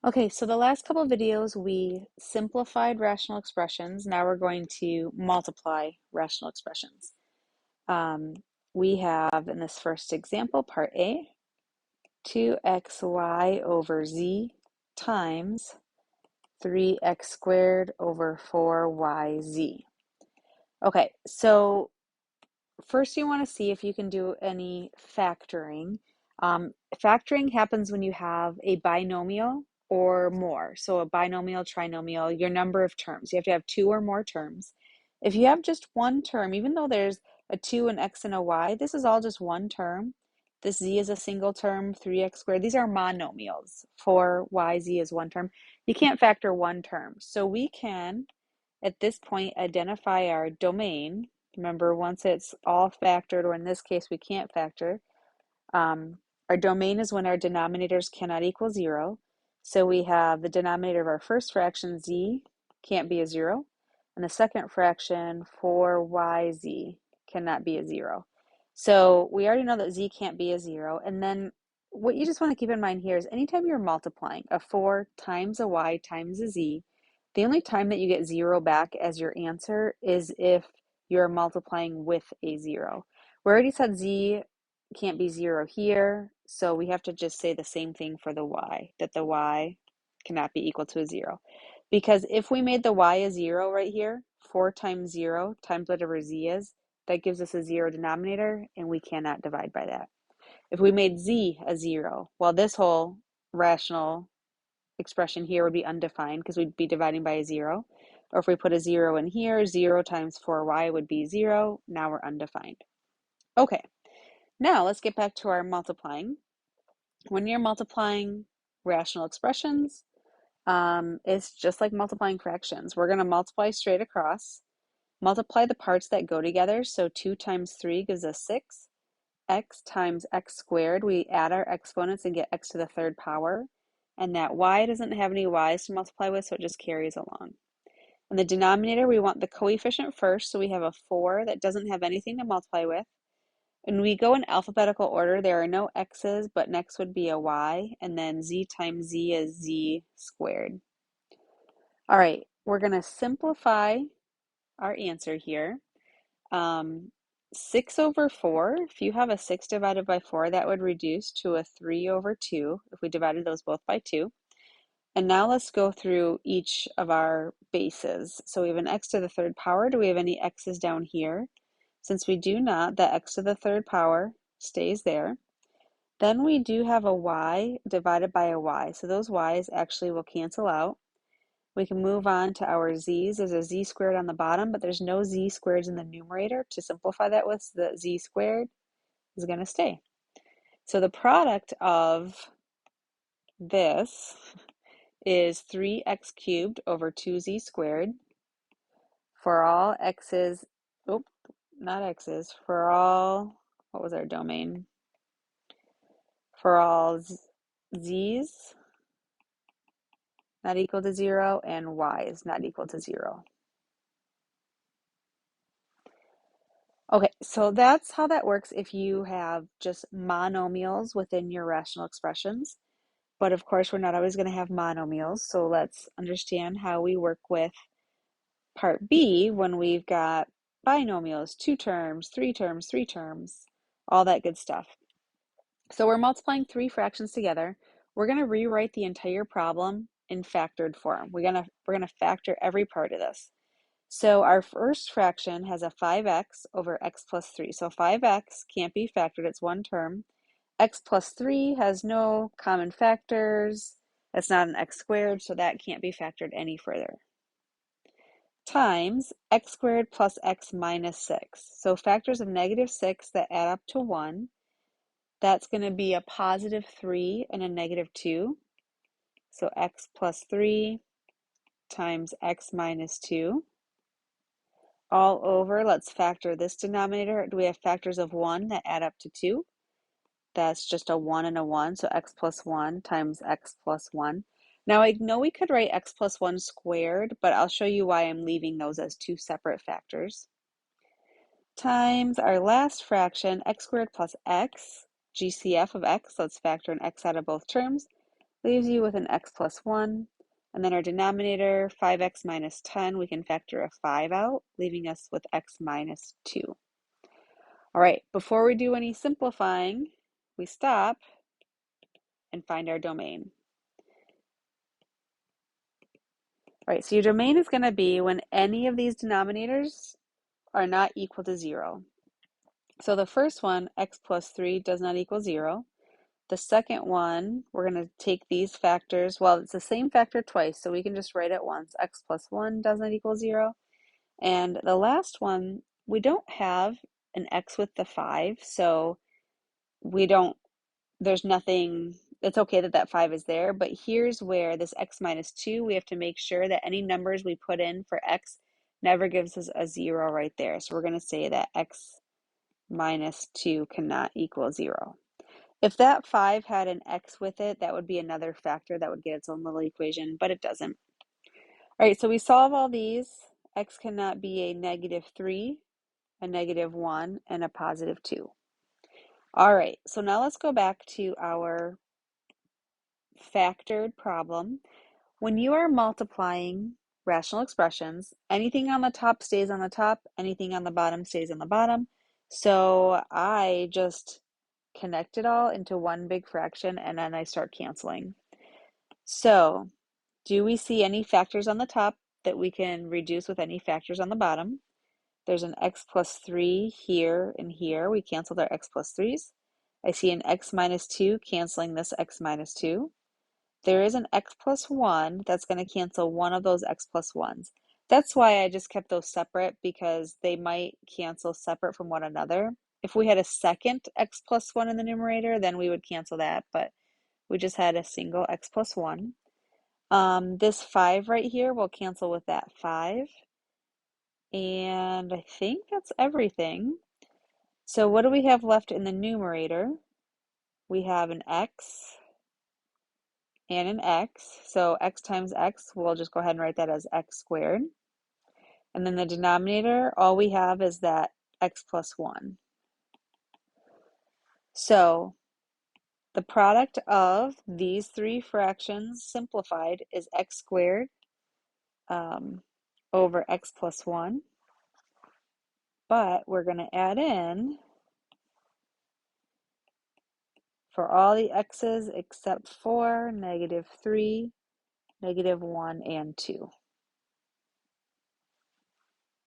Okay, so the last couple of videos we simplified rational expressions. Now we're going to multiply rational expressions. Um, we have in this first example, part A, 2xy over z times 3x squared over 4yz. Okay, so first you want to see if you can do any factoring. Factoring happens when you have a binomial or more. So a binomial, trinomial, your number of terms. You have to have two or more terms. If you have just one term, even though there's a 2, an x, and a y, this is all just one term. This z is a single term, 3x squared. These are monomials. 4yz is one term. You can't factor one term. So we can, at this point, identify our domain. Remember, once it's all factored, or in this case, we can't factor, our domain is when our denominators cannot equal 0. So we have the denominator of our first fraction, z, can't be a 0. And the second fraction, 4yz, cannot be a 0. So we already know that z can't be a 0. And then what you just want to keep in mind here is anytime you're multiplying a 4 times a y times a z, the only time that you get 0 back as your answer is if you're multiplying with a 0. We already said z can't be 0 here, so we have to just say the same thing for the y, that the y cannot be equal to a 0. Because if we made the y a 0 right here, 4 times 0 times whatever z is, that gives us a 0 denominator, and we cannot divide by that. If we made z a 0, well, this whole rational expression here would be undefined because we'd be dividing by a 0. Or if we put a 0 in here, 0 times 4y would be 0. Now we're undefined. Okay, now let's get back to our multiplying. When you're multiplying rational expressions, it's just like multiplying fractions. We're going to multiply straight across, multiply the parts that go together. So 2 times 3 gives us 6. X times x squared, we add our exponents and get x to the third power. And that y doesn't have any y's to multiply with, so it just carries along. In the denominator, we want the coefficient first, so we have a 4 that doesn't have anything to multiply with. When we go in alphabetical order, there are no x's, but next would be a y, and then z times z is z squared. All right, we're going to simplify our answer here. 6 over 4, if you have a 6 divided by 4, that would reduce to a 3 over 2 if we divided those both by 2. And now let's go through each of our bases. So we have an x to the third power. Do we have any x's down here? Since we do not, the x to the third power stays there. Then we do have a y divided by a y. So those y's actually will cancel out. We can move on to our z's. There's a z squared on the bottom, but there's no z squareds in the numerator. To simplify that with, the z squared is going to stay. So the product of this is 3x cubed over 2z squared for all x's, not x's, for all, what was our domain? For all z's not equal to 0 and y's not equal to 0. Okay, so that's how that works if you have just monomials within your rational expressions. But of course, we're not always going to have monomials, so let's understand how we work with part B when we've got binomials, 2 terms, 3 terms, 3 terms, all that good stuff. So we're multiplying 3 fractions together. We're going to rewrite the entire problem in factored form. We're going to factor every part of this. So our first fraction has a 5x over x plus 3. So 5x can't be factored, it's one term. X plus 3 has no common factors. That's not an x squared, so that can't be factored any further. Times x squared plus x minus 6. So factors of negative 6 that add up to 1. That's going to be a positive 3 and a negative 2. So x plus 3 times x minus 2. All over, let's factor this denominator. Do we have factors of 1 that add up to 2? That's just a 1 and a 1, so x plus 1 times x plus 1. Now I know we could write x plus 1 squared, but I'll show you why I'm leaving those as two separate factors. Times our last fraction, x squared plus x, GCF of x, let's factor an x out of both terms, leaves you with an x plus 1. And then our denominator, 5x minus 10, we can factor a 5 out, leaving us with x minus 2. All right, before we do any simplifying, we stop and find our domain. All right, so your domain is going to be when any of these denominators are not equal to 0. So the first one, x plus 3, does not equal 0. The second one, we're going to take these factors. Well, it's the same factor twice, so we can just write it once. X plus 1 does not equal 0. And the last one, we don't have an x with the 5, so there's nothing, it's okay that that 5 is there, but here's where this x minus 2, we have to make sure that any numbers we put in for x never gives us a 0 right there. So we're going to say that x minus 2 cannot equal 0. If that 5 had an x with it, that would be another factor that would get its own little equation, but it doesn't. All right, so we solve all these. X cannot be a negative 3, a negative 1, and a positive 2. All right, so now let's go back to our factored problem. When you are multiplying rational expressions, anything on the top stays on the top, anything on the bottom stays on the bottom. So I just connect it all into one big fraction and then I start canceling. So do we see any factors on the top that we can reduce with any factors on the bottom? There's an x plus 3 here and here. We canceled our x plus 3's. I see an x minus 2 canceling this x minus 2. There is an x plus 1 that's going to cancel one of those x plus 1's. That's why I just kept those separate, because they might cancel separate from one another. If we had a second x plus 1 in the numerator, then we would cancel that, but we just had a single x plus 1. This 5 right here will cancel with that 5. And I think that's everything. So what do we have left in the numerator? We have an x and an x. So x times x, we'll just go ahead and write that as x squared. And then the denominator, all we have is that x plus 1. So the product of these three fractions simplified is x squared over x plus 1. But we're going to add in, for all the x's except for negative 3, negative 1, and 2.